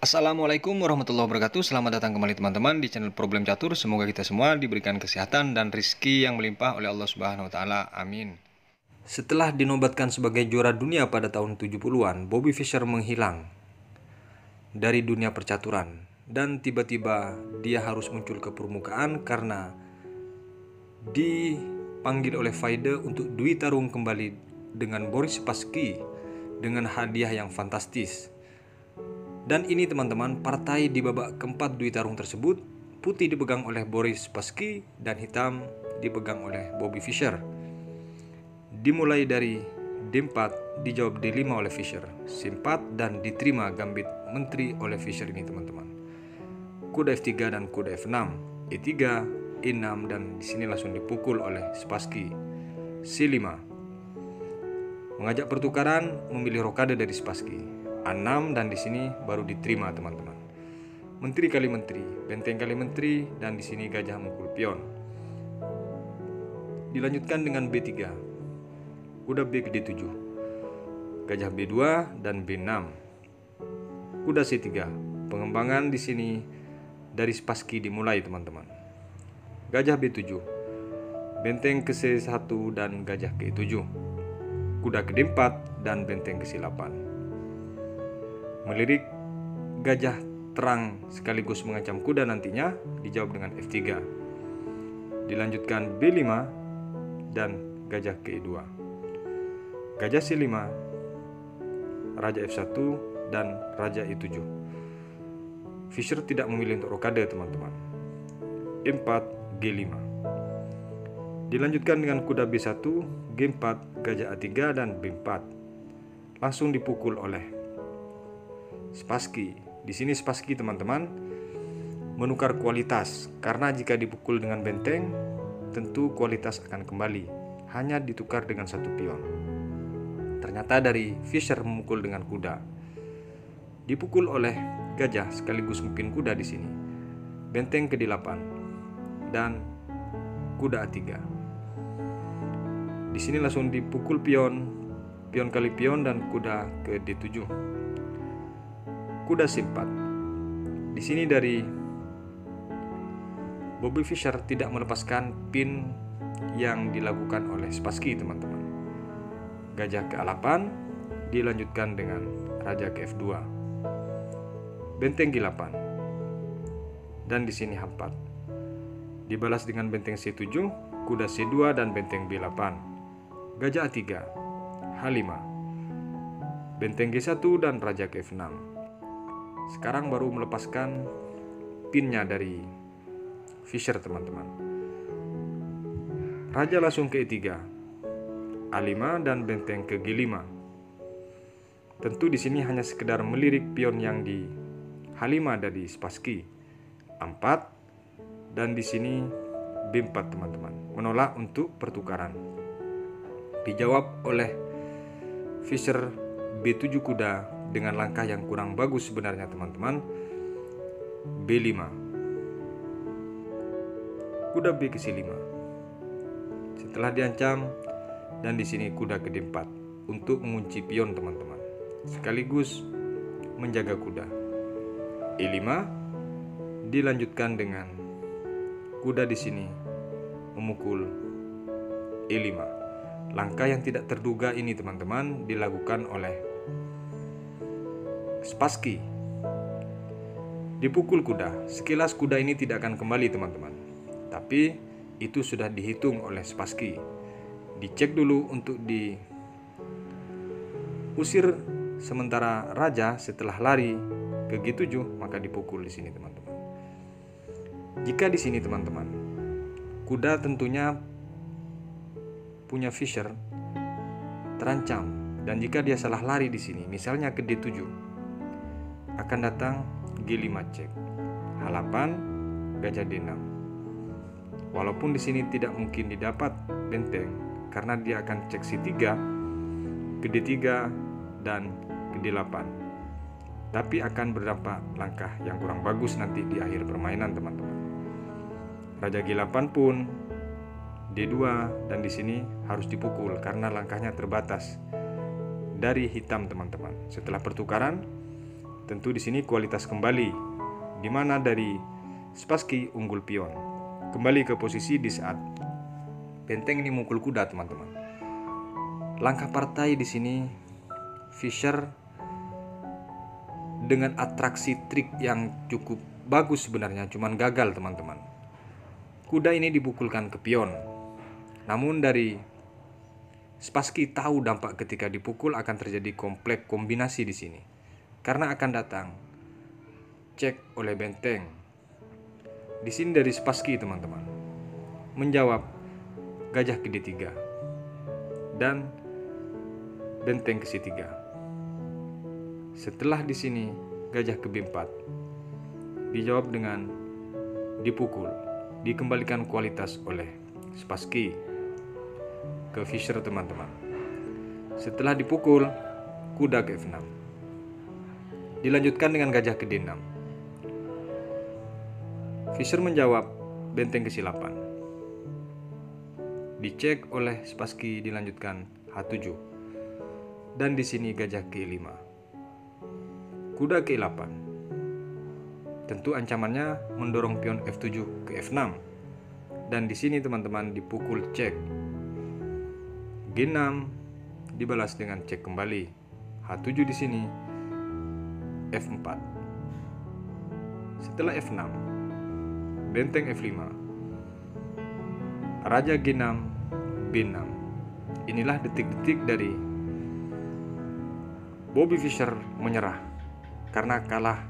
Assalamualaikum warahmatullahi wabarakatuh. Selamat datang kembali teman-teman di channel Problem Catur. Semoga kita semua diberikan kesehatan dan rizki yang melimpah oleh Allah Subhanahu wa taala. Amin. Setelah dinobatkan sebagai juara dunia pada tahun 70-an, Bobby Fischer menghilang dari dunia percaturan dan tiba-tiba dia harus muncul ke permukaan karena dipanggil oleh FIDE untuk Dwi tarung kembali dengan Boris Spassky dengan hadiah yang fantastis. Dan ini teman-teman, partai di babak keempat Dwi tarung tersebut, putih dipegang oleh Boris Spassky dan hitam dipegang oleh Bobby Fischer. Dimulai dari D4, dijawab D5 oleh Fischer, C4 dan diterima gambit menteri oleh Fischer ini teman-teman. Kuda F3 dan kuda F6, E3, E6 dan di sini langsung dipukul oleh Spassky. C5. Mengajak pertukaran, memilih rokade dari Spassky. A6 dan di sini baru diterima teman-teman. Menteri kali menteri, benteng kali menteri dan di sini gajah mukul pion. Dilanjutkan dengan B3. Kuda B ke D7. Gajah B2 dan B6. Kuda C3. Pengembangan di sini dari Spassky dimulai teman-teman. Gajah B7. Benteng ke C1 dan gajah ke E7. Kuda ke D4 dan benteng ke C8. Melirik gajah terang sekaligus mengancam kuda nantinya, dijawab dengan F3. Dilanjutkan B5 dan gajah ke E2. Gajah C5, raja F1 dan raja E7. Fischer tidak memilih untuk rokade teman-teman. E4, G5. Dilanjutkan dengan kuda B1, G4, gajah A3 dan B4. Langsung dipukul oleh Spassky. Di sini Spassky teman-teman menukar kualitas, karena jika dipukul dengan benteng tentu kualitas akan kembali, hanya ditukar dengan satu pion. Ternyata dari Fischer memukul dengan kuda, dipukul oleh gajah sekaligus mungkin kuda di sini. Benteng ke D8 dan kuda A3. Di sini langsung dipukul pion, pion kali pion dan kuda ke D7. Kuda C4. Di sini dari Bobby Fischer tidak melepaskan pin yang dilakukan oleh Spassky teman-teman. Gajah ke A8 dilanjutkan dengan raja ke F2. Benteng G8. Dan di sini H4. Dibalas dengan benteng C7, kuda C2 dan benteng B8. Gajah A3, H5. Benteng G1 dan raja ke F6. Sekarang baru melepaskan pinnya dari Fischer teman-teman. Raja langsung ke E3, A5 dan benteng ke G5. Tentu di sini hanya sekedar melirik pion yang di H5 dari Spassky. A4 dan di sini B4 teman-teman. Menolak untuk pertukaran. Dijawab oleh Fischer B7 kuda dengan langkah yang kurang bagus sebenarnya teman-teman. B5. Kuda B ke C5. Setelah diancam dan di sini kuda ke D4 untuk mengunci pion teman-teman, sekaligus menjaga kuda. E5 dilanjutkan dengan kuda di sini memukul E5. Langkah yang tidak terduga ini teman-teman dilakukan oleh Spassky. Dipukul kuda. Sekilas kuda ini tidak akan kembali teman-teman, tapi itu sudah dihitung oleh Spassky. Dicek dulu untuk diusir sementara raja setelah lari ke G7, maka dipukul di sini teman-teman. Jika di sini teman-teman, kuda tentunya punya Fischer terancam, dan jika dia salah lari di sini, misalnya ke D7, akan datang G5 cek, H8, gajah D6. Walaupun di sini tidak mungkin didapat benteng karena dia akan cek C3, ke D3 dan ke D8. Tapi akan berdampak langkah yang kurang bagus nanti di akhir permainan teman-teman. Raja G8 pun D2 dan di sini harus dipukul karena langkahnya terbatas dari hitam teman-teman. Setelah pertukaran Tentu di sini kualitas kembali, di mana dari Spassky unggul pion. Kembali ke posisi di saat benteng ini mukul kuda, teman-teman. Langkah partai di sini Fischer dengan atraksi trik yang cukup bagus sebenarnya, cuman gagal, teman-teman. Kuda ini dipukulkan ke pion. Namun dari Spassky tahu dampak ketika dipukul akan terjadi kompleks kombinasi di sini. Karena akan datang cek oleh benteng. Di sini dari Spassky, teman-teman, menjawab gajah ke D3 dan benteng ke C3. Setelah di sini gajah ke B4, dijawab dengan dipukul, dikembalikan kualitas oleh Spassky ke Fischer, teman-teman. Setelah dipukul, kuda ke F6. Dilanjutkan dengan gajah ke D6. Fischer menjawab benteng ke C8. Dicek oleh Spassky, dilanjutkan H7. Dan di sini gajah ke E5. Kuda ke E8. Tentu ancamannya mendorong pion F7 ke F6. Dan di sini, teman-teman, dipukul cek. G6 dibalas dengan cek kembali. H7 di sini. F4. Setelah F6, benteng F5. Raja G6, B6. Inilah detik-detik dari Bobby Fischer menyerah karena kalah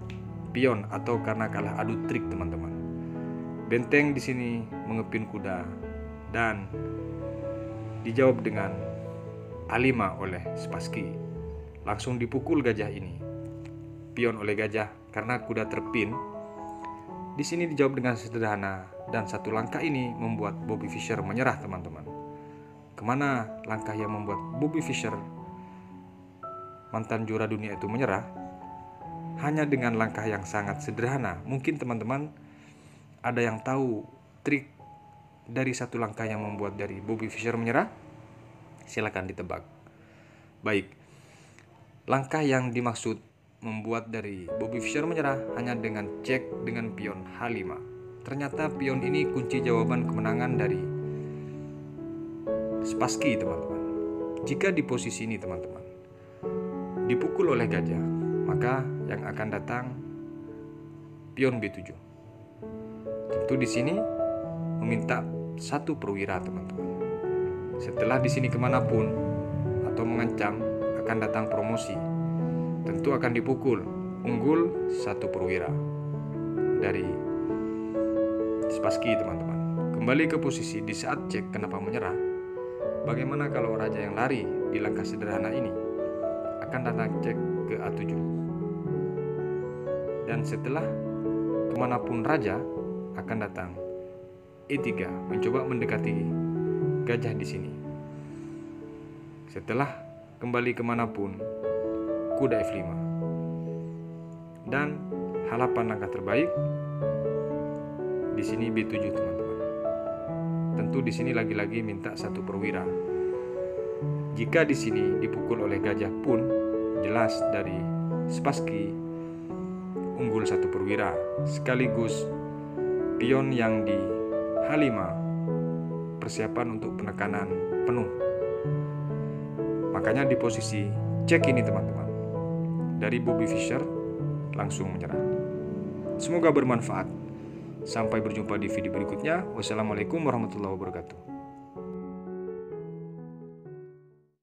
pion atau karena kalah adu trik, teman-teman. Benteng di sini mengepin kuda dan dijawab dengan A5 oleh Spassky. Langsung dipukul gajah ini. Pion oleh gajah karena kuda terpin. Di sini dijawab dengan sederhana dan satu langkah ini membuat Bobby Fischer menyerah, teman-teman. Kemana langkah yang membuat Bobby Fischer, mantan juara dunia, itu menyerah? Hanya dengan langkah yang sangat sederhana. Mungkin teman-teman ada yang tahu trik dari satu langkah yang membuat dari Bobby Fischer menyerah? Silakan ditebak. Baik, langkah yang dimaksud membuat dari Bobby Fischer menyerah hanya dengan cek dengan pion H5. Ternyata pion ini kunci jawaban kemenangan dari Spassky, teman-teman. Jika di posisi ini, teman-teman, dipukul oleh gajah, maka yang akan datang pion B7. Tentu di sini meminta satu perwira, teman-teman. Setelah di sini kemanapun atau mengancam akan datang promosi, tentu akan dipukul, unggul satu perwira dari Spassky, teman-teman. Kembali ke posisi di saat cek kenapa menyerah. Bagaimana kalau raja yang lari di langkah sederhana ini? Akan datang cek ke A7. Dan setelah kemanapun raja akan datang E3, mencoba mendekati gajah di sini. Setelah kembali kemanapun, kuda F5. Dan halapan langkah terbaik di sini B7, teman-teman. Tentu di sini lagi-lagi minta satu perwira. Jika di sini dipukul oleh gajah pun jelas dari Spassky unggul satu perwira, sekaligus pion yang di H5 persiapan untuk penekanan penuh. Makanya di posisi cek ini, teman-teman, dari Bobby Fischer langsung menyerah. Semoga bermanfaat. Sampai berjumpa di video berikutnya. Wassalamualaikum warahmatullahi wabarakatuh.